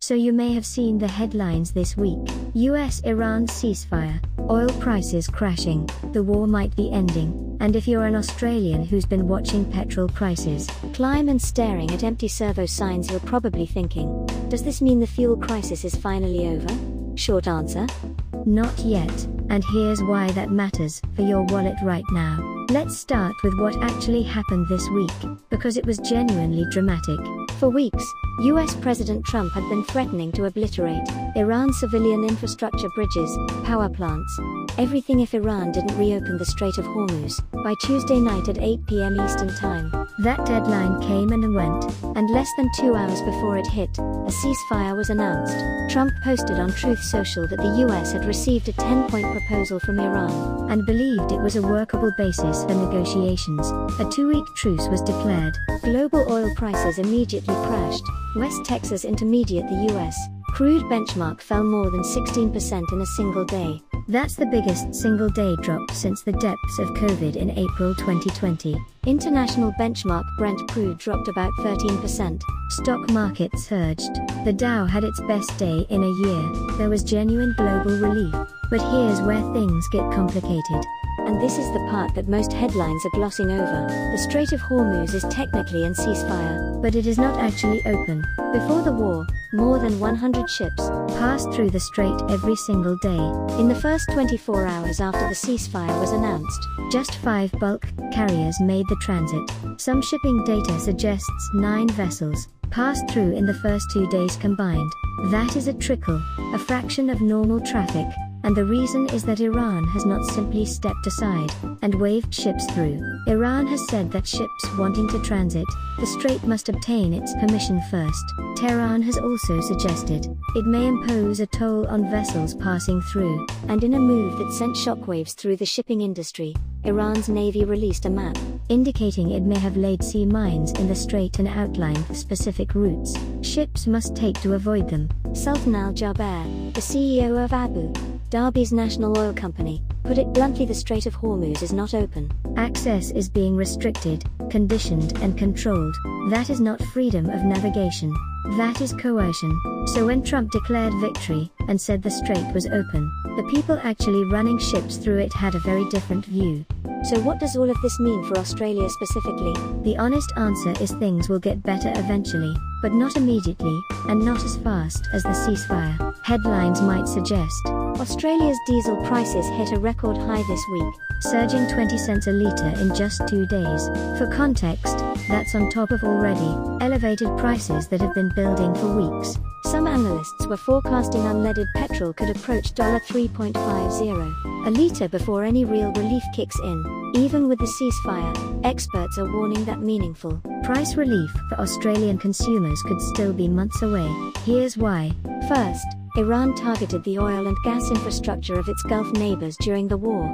So you may have seen the headlines this week. US-Iran ceasefire, oil prices crashing, the war might be ending, and if you're an Australian who's been watching petrol prices climb and staring at empty servo signs, you're probably thinking, does this mean the fuel crisis is finally over? Short answer: not yet, and here's why that matters for your wallet right now. Let's start with what actually happened this week, because it was genuinely dramatic. For weeks, US President Trump had been threatening to obliterate Iran's civilian infrastructure, bridges, power plants, everything if Iran didn't reopen the Strait of Hormuz by Tuesday night at 8 p.m. Eastern Time. That deadline came and went, and less than 2 hours before it hit, a ceasefire was announced. Trump posted on Truth Social that the US had received a 10-point proposal from Iran and believed it was a workable basis for negotiations. A 2-week truce was declared. Global oil prices immediately crashed. West Texas Intermediate, the US crude benchmark, fell more than 16% in a single day. That's the biggest single-day drop since the depths of COVID in April 2020. International benchmark Brent crude dropped about 13%. Stock market surged. The Dow had its best day in a year. There was genuine global relief. But here's where things get complicated. And this is the part that most headlines are glossing over. The Strait of Hormuz is technically in ceasefire, but it is not actually open. Before the war, more than 100 ships passed through the strait every single day. In the first 24 hours after the ceasefire was announced, just 5 bulk carriers made the transit. Some shipping data suggests 9 vessels passed through in the first 2 days combined. That is a trickle, a fraction of normal traffic. And the reason is that Iran has not simply stepped aside and waved ships through. Iran has said that ships wanting to transit the strait must obtain its permission first. Tehran has also suggested it may impose a toll on vessels passing through, and in a move that sent shockwaves through the shipping industry, Iran's navy released a map indicating it may have laid sea mines in the strait and outlined the specific routes ships must take to avoid them. Sultan Al-Jaber, the CEO of Abu Dhabi's national oil company, put it bluntly: the Strait of Hormuz is not open. Access is being restricted, conditioned and controlled. That is not freedom of navigation. That is coercion. So when Trump declared victory and said the strait was open, the people actually running ships through it had a very different view. So what does all of this mean for Australia specifically? The honest answer is things will get better eventually, but not immediately, and not as fast as the ceasefire headlines might suggest. Australia's diesel prices hit a record high this week, surging 20 cents a litre in just 2 days. For context, that's on top of already elevated prices that have been building for weeks. Some analysts were forecasting unleaded petrol could approach $3.50 a litre before any real relief kicks in. Even with the ceasefire, experts are warning that meaningful price relief for Australian consumers could still be months away. Here's why. First, Iran targeted the oil and gas infrastructure of its Gulf neighbors during the war.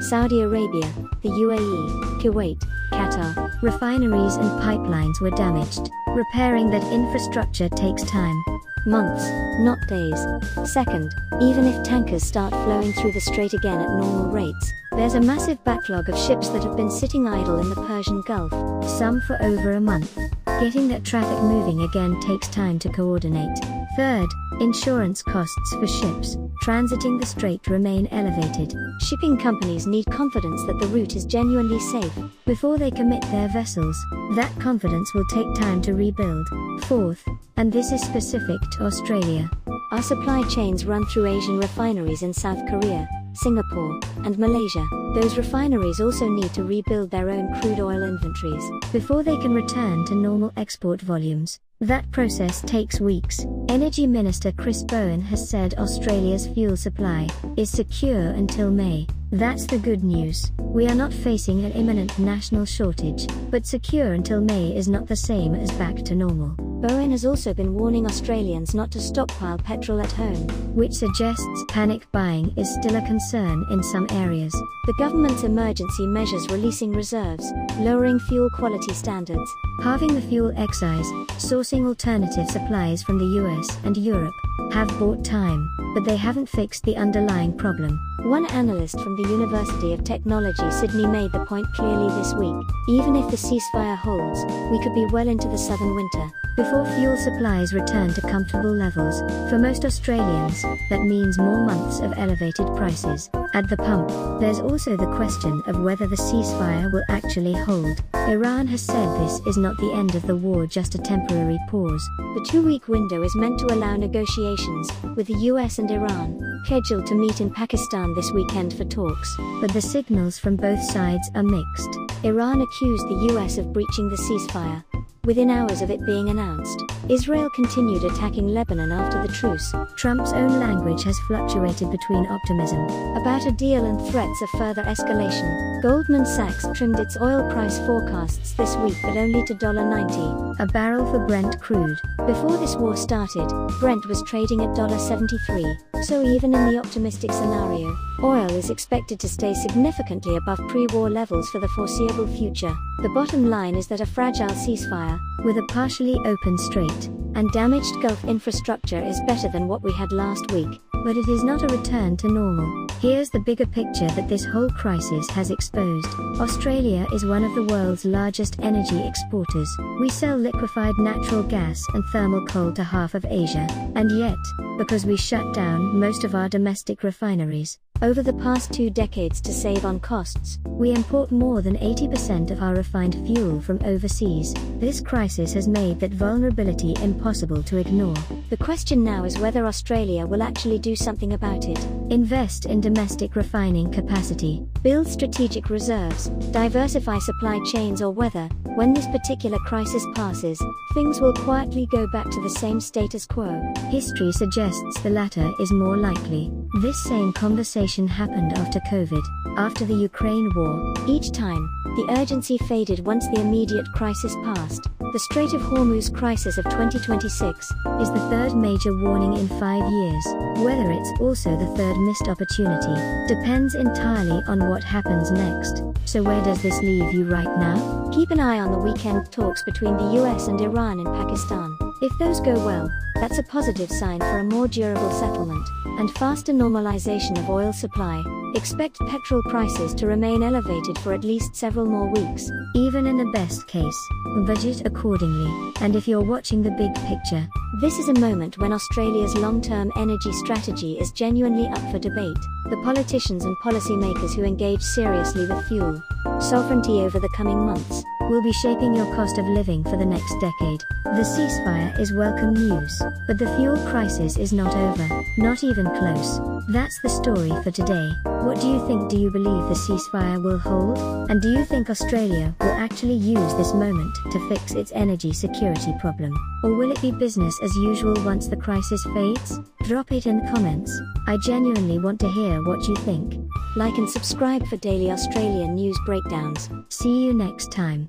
Saudi Arabia, the UAE, Kuwait, Qatar, refineries and pipelines were damaged. Repairing that infrastructure takes time. Months, not days. Second, even if tankers start flowing through the strait again at normal rates, there's a massive backlog of ships that have been sitting idle in the Persian Gulf, some for over a month. Getting that traffic moving again takes time to coordinate. Third, insurance costs for ships transiting the strait remain elevated. Shipping companies need confidence that the route is genuinely safe before they commit their vessels. That confidence will take time to rebuild. Fourth, and this is specific to Australia, our supply chains run through Asian refineries in South Korea, Singapore, and Malaysia. Those refineries also need to rebuild their own crude oil inventories before they can return to normal export volumes. That process takes weeks. Energy Minister Chris Bowen has said Australia's fuel supply is secure until May. That's the good news. We are not facing an imminent national shortage, but secure until May is not the same as back to normal. Bowen has also been warning Australians not to stockpile petrol at home, which suggests panic buying is still a concern in some areas. The government's emergency measures releasing reserves, lowering fuel quality standards, halving the fuel excise, sourcing alternative supplies from the US and Europe, have bought time, but they haven't fixed the underlying problem. One analyst from the University of Technology Sydney made the point clearly this week: even if the ceasefire holds, we could be well into the southern winter. before fuel supplies return to comfortable levels. For most Australians, that means more months of elevated prices at the pump. There's also the question of whether the ceasefire will actually hold. Iran has said this is not the end of the war, just a temporary pause. The 2-week window is meant to allow negotiations, with the US and Iran scheduled to meet in Pakistan this weekend for talks. But the signals from both sides are mixed. Iran accused the US of breaching the ceasefire within hours of it being announced. Israel continued attacking Lebanon after the truce. Trump's own language has fluctuated between optimism about a deal and threats of further escalation. Goldman Sachs trimmed its oil price forecasts this week, but only to $90 a barrel for Brent crude. Before this war started, Brent was trading at $73, so even in the optimistic scenario, oil is expected to stay significantly above pre-war levels for the foreseeable future. The bottom line is that a fragile ceasefire, with a partially open strait and damaged Gulf infrastructure, is better than what we had last week, but it is not a return to normal. Here's the bigger picture that this whole crisis has exposed. Australia is one of the world's largest energy exporters. We sell liquefied natural gas and thermal coal to half of Asia, and yet, because we shut down most of our domestic refineries over the past 2 decades to save on costs, we import more than 80% of our refined fuel from overseas. This crisis has made that vulnerability impossible to ignore. The question now is whether Australia will actually do something about it. Invest in domestic refining capacity, build strategic reserves, diversify supply chains, or whether, when this particular crisis passes, things will quietly go back to the same status quo. History suggests the latter is more likely. This same conversation happened after COVID, after the Ukraine war. Each time, the urgency faded once the immediate crisis passed. The Strait of Hormuz crisis of 2026 is the third major warning in 5 years. Whether it's also the third missed opportunity depends entirely on what happens next. So where does this leave you right now? Keep an eye on the weekend talks between the US and Iran in Pakistan. If those go well, that's a positive sign for a more durable settlement and faster normalization of oil supply. Expect petrol prices to remain elevated for at least several more weeks. Even in the best case, budget accordingly. And if you're watching the big picture, this is a moment when Australia's long-term energy strategy is genuinely up for debate. The politicians and policymakers who engage seriously with fuel sovereignty over the coming months will be shaping your cost of living for the next decade. The ceasefire is welcome news, but the fuel crisis is not over, not even close. That's the story for today. What do you think? Do you believe the ceasefire will hold? And do you think Australia will actually use this moment to fix its energy security problem? Or will it be business as usual once the crisis fades? Drop it in the comments. I genuinely want to hear what you think. Like and subscribe for daily Australian news breakdowns. See you next time.